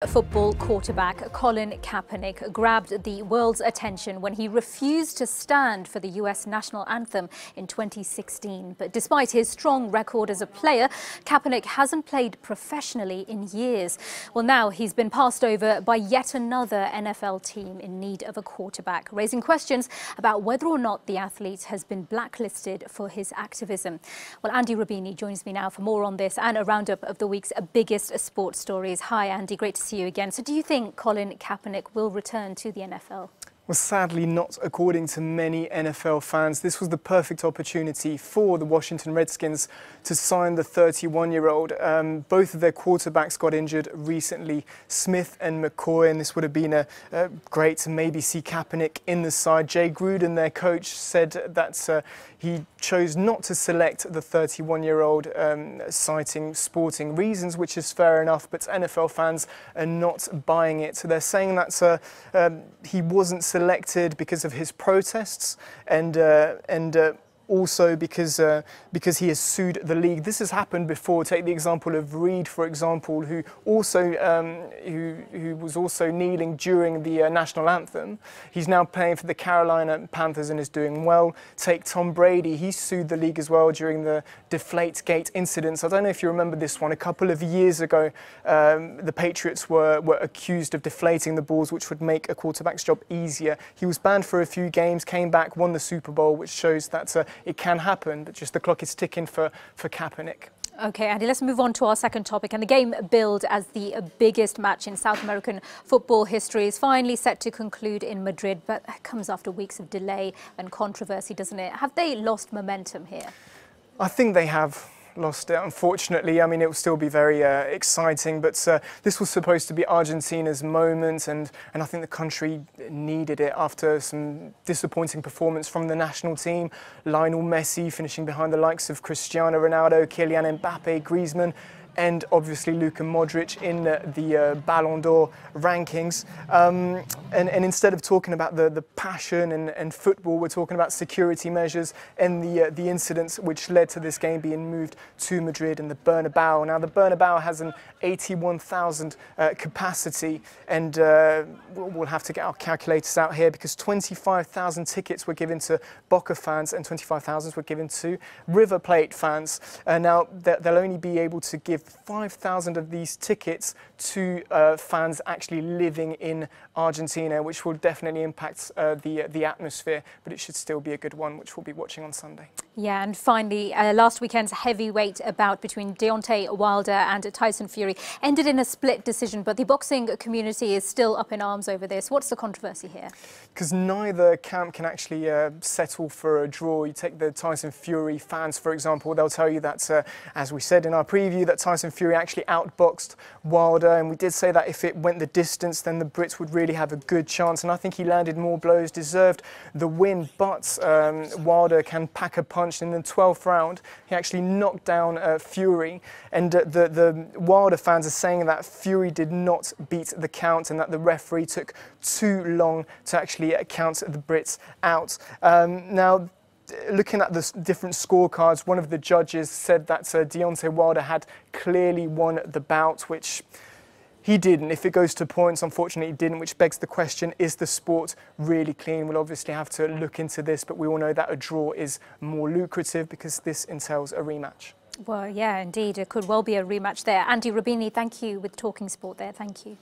Football quarterback Colin Kaepernick grabbed the world's attention when he refused to stand for the US national anthem in 2016. But despite his strong record as a player, Kaepernick hasn't played professionally in years. Well, now he's been passed over by yet another NFL team in need of a quarterback, raising questions about whether or not the athlete has been blacklisted for his activism. Well, Andy Robini joins me now for more on this and a roundup of the week's biggest sports stories. Hi, Andy. Great to see you again. So do you think Colin Kaepernick will return to the NFL? Well, sadly not, according to many NFL fans. This was the perfect opportunity for the Washington Redskins to sign the 31-year-old. Both of their quarterbacks got injured recently, Smith and McCoy, and this would have been great to maybe see Kaepernick in the side. Jay Gruden, their coach, said that he chose not to select the 31-year-old, citing sporting reasons, which is fair enough, but NFL fans are not buying it. So they're saying that he wasn't selected because of his protests and also because he has sued the league. This has happened before. Take the example of Reed, for example, who was also kneeling during the national anthem. He's now playing for the Carolina Panthers and is doing well. Take Tom Brady. He sued the league as well during the Deflategate incidents. I don't know if you remember this one. A couple of years ago, the Patriots were accused of deflating the balls, which would make a quarterback's job easier. He was banned for a few games, came back, won the Super Bowl, which shows that it can happen, but just the clock is ticking for Kaepernick. OK, Andy, let's move on to our second topic. And the game billed as the biggest match in South American football history is finally set to conclude in Madrid, but that comes after weeks of delay and controversy, doesn't it? Have they lost momentum here? I think they have lost it, unfortunately. I mean, it will still be very exciting, but this was supposed to be Argentina's moment, and I think the country needed it after some disappointing performance from the national team. Lionel Messi finishing behind the likes of Cristiano Ronaldo, Kylian Mbappe, Griezmann, and obviously Luka Modric in the Ballon d'Or rankings. And instead of talking about the passion and football, we're talking about security measures and the incidents which led to this game being moved to Madrid and the Bernabeu. Now, the Bernabeu has an 81,000 capacity, and we'll have to get our calculators out here because 25,000 tickets were given to Boca fans and 25,000 were given to River Plate fans. Now, they'll only be able to give 5,000 of these tickets to fans actually living in Argentina, which will definitely impact the atmosphere, but it should still be a good one, which we'll be watching on Sunday. Yeah, and finally, last weekend's heavyweight bout between Deontay Wilder and Tyson Fury ended in a split decision, but the boxing community is still up in arms over this. What's the controversy here? Because neither camp can actually settle for a draw. You take the Tyson Fury fans, for example, they'll tell you that, as we said in our preview, that Tyson Fury actually outboxed Wilder, and we did say that if it went the distance, then the Brits would really have a good chance, and I think he landed more blows, deserved the win, but Wilder can pack a punch. In the 12th round, he actually knocked down Fury, and the Wilder fans are saying that Fury did not beat the count and that the referee took too long to actually count the Brits out. Now, looking at the different scorecards, one of the judges said that Deontay Wilder had clearly won the bout, which he didn't. If it goes to points, unfortunately he didn't, which begs the question, is the sport really clean? We'll obviously have to look into this, but we all know that a draw is more lucrative because this entails a rematch. Well, yeah, indeed. It could well be a rematch there. Andy Robini, thank you with Talking Sport there. Thank you.